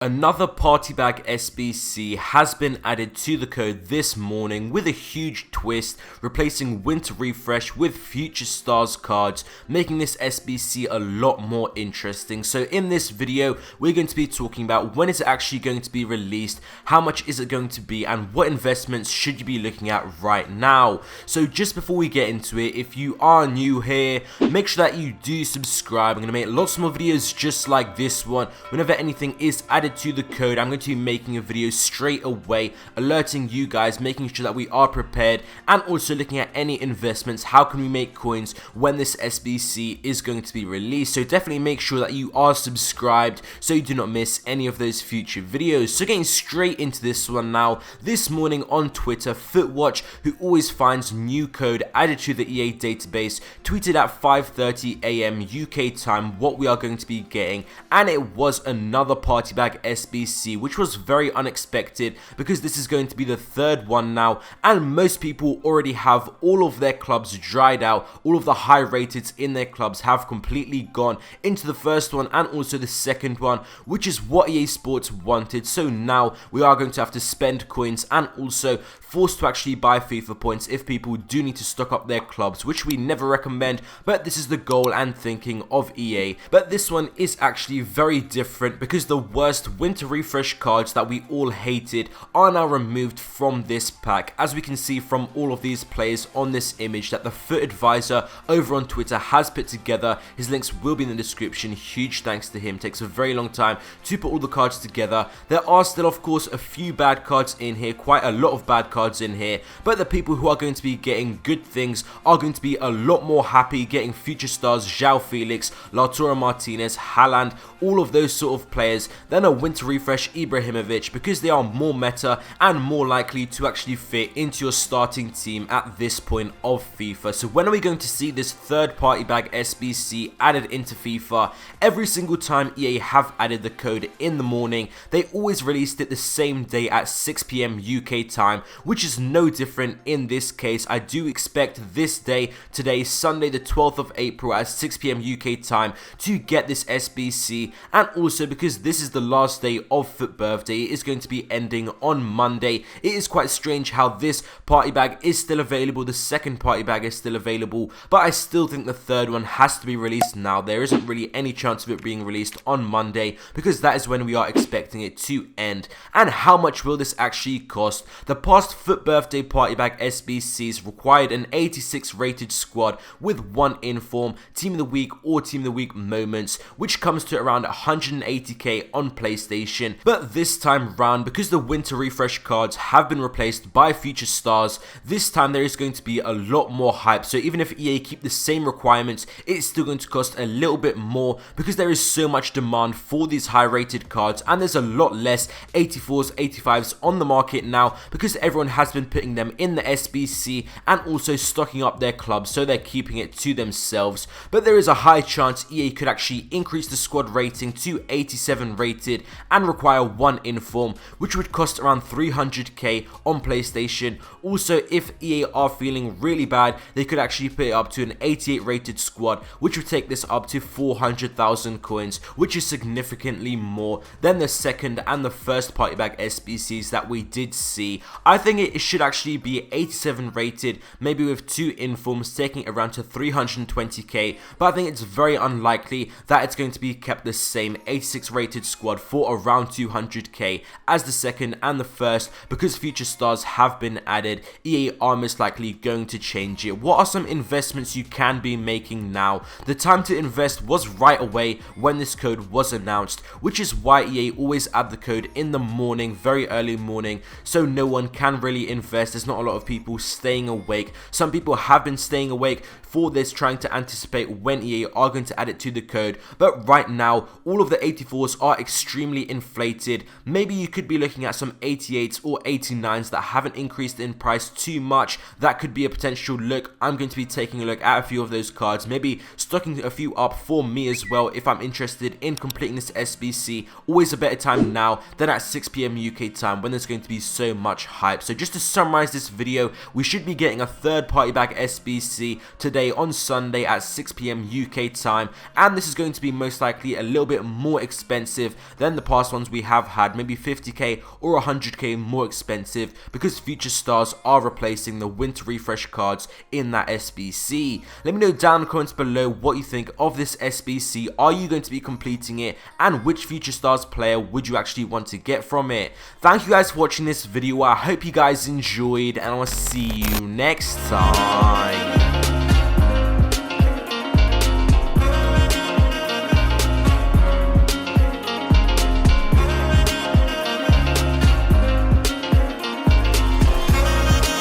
Another party bag SBC has been added to the code this morning with a huge twist, replacing Winter Refresh with Future Stars cards, making this SBC a lot more interesting. So in this video, we're going to be talking about when is it actually going to be released, how much is it going to be, and what investments should you be looking at right now. So just before we get into it, if you are new here, make sure that you do subscribe. I'm going to make lots more videos just like this one. Whenever anything is added to the code, I'm going to be making a video straight away alerting you guys, making sure that we are prepared, and also looking at any investments, how can we make coins when this SBC is going to be released. So definitely make sure that you are subscribed so you do not miss any of those future videos. So getting straight into this one now, this morning on Twitter, FUT, who always finds new code added to the EA database, tweeted at 5:30 AM UK time what we are going to be getting, and it was another party bag SBC, which was very unexpected because this is going to be the third one now, and most people already have all of their clubs dried out. All of the high rateds in their clubs have completely gone into the first one and also the second one, which is what EA Sports wanted. So now we are going to have to spend coins and also forced to actually buy FIFA points if people do need to stock up their clubs, which we never recommend, but this is the goal and thinking of EA. But this one is actually very different because the worst Winter Refresh cards that we all hated are now removed from this pack, as we can see from all of these players on this image that the FUT Advisor over on Twitter has put together. His links will be in the description. Huge thanks to him. Takes a very long time to put all the cards together. There are still, of course, a few bad cards in here, quite a lot of bad cards in here, but the people who are going to be getting good things are going to be a lot more happy getting Future Stars, João Felix, Lautaro Martinez, Haaland, all of those sort of players than a Winter Refresh Ibrahimovic, because they are more meta and more likely to actually fit into your starting team at this point of FIFA. So when are we going to see this third party bag SBC added into FIFA? Every single time EA have added the code in the morning, they always released it the same day at 6 PM UK time, which is no different in this case. I do expect this day, today, Sunday the 12th of April at 6 PM UK time, to get this SBC, and also because this is the last day of FUT Birthday, it is going to be ending on Monday. It is quite strange how this party bag is still available, the second party bag is still available, but I still think the third one has to be released now. There isn't really any chance of it being released on Monday because that is when we are expecting it to end. And how much will this actually cost? The past FUT Birthday party bag SBCs required an 86 rated squad with one inform, team of the week or team of the week moments, which comes to around 180k on PlayStation. But this time round, because the Winter Refresh cards have been replaced by Future Stars, this time there is going to be a lot more hype. So even if EA keep the same requirements, it's still going to cost a little bit more because there is so much demand for these high rated cards, and there's a lot less 84s, 85s on the market now because everyone has been putting them in the SBC and also stocking up their clubs, so they're keeping it to themselves. But there is a high chance EA could actually increase the squad rating to 87 rated and require one inform, which would cost around 300k on PlayStation. Also, if EA are feeling really bad, they could actually put it up to an 88 rated squad, which would take this up to 400,000 coins, which is significantly more than the second and the first party bag SBCs that we did see. I think it should actually be 87 rated, maybe with two informs, taking it around to 320k, but I think it's very unlikely that it's going to be kept the same 86 rated squad for around 200k as the second and the first, because Future Stars have been added. EA are most likely going to change it. What are some investments you can be making now? The time to invest was right away when this code was announced, which is why EA always add the code in the morning, very early morning, so no one can really invest. There's not a lot of people staying awake. Some people have been staying awake for this, trying to anticipate when EA are going to add it to the code, but right now all of the 84s are extremely inflated. Maybe you could be looking at some 88s or 89s that haven't increased in price too much. That could be a potential look. I'm going to be taking a look at a few of those cards, maybe stocking a few up for me as well if I'm interested in completing this SBC. Always a better time now than at 6 PM UK time when there's going to be so much hype. So just to summarize this video, we should be getting a third party bag SBC today on Sunday at 6 PM UK time, and this is going to be most likely a little bit more expensive than than the past ones we have had, maybe 50k or 100k more expensive, because future stars are replacing the winter refresh cards in that SBC. Let me know down in the comments below what you think of this SBC. Are you going to be completing it, and which future stars player would you actually want to get from it? Thank you guys for watching this video. I hope you guys enjoyed, and I will see you next time.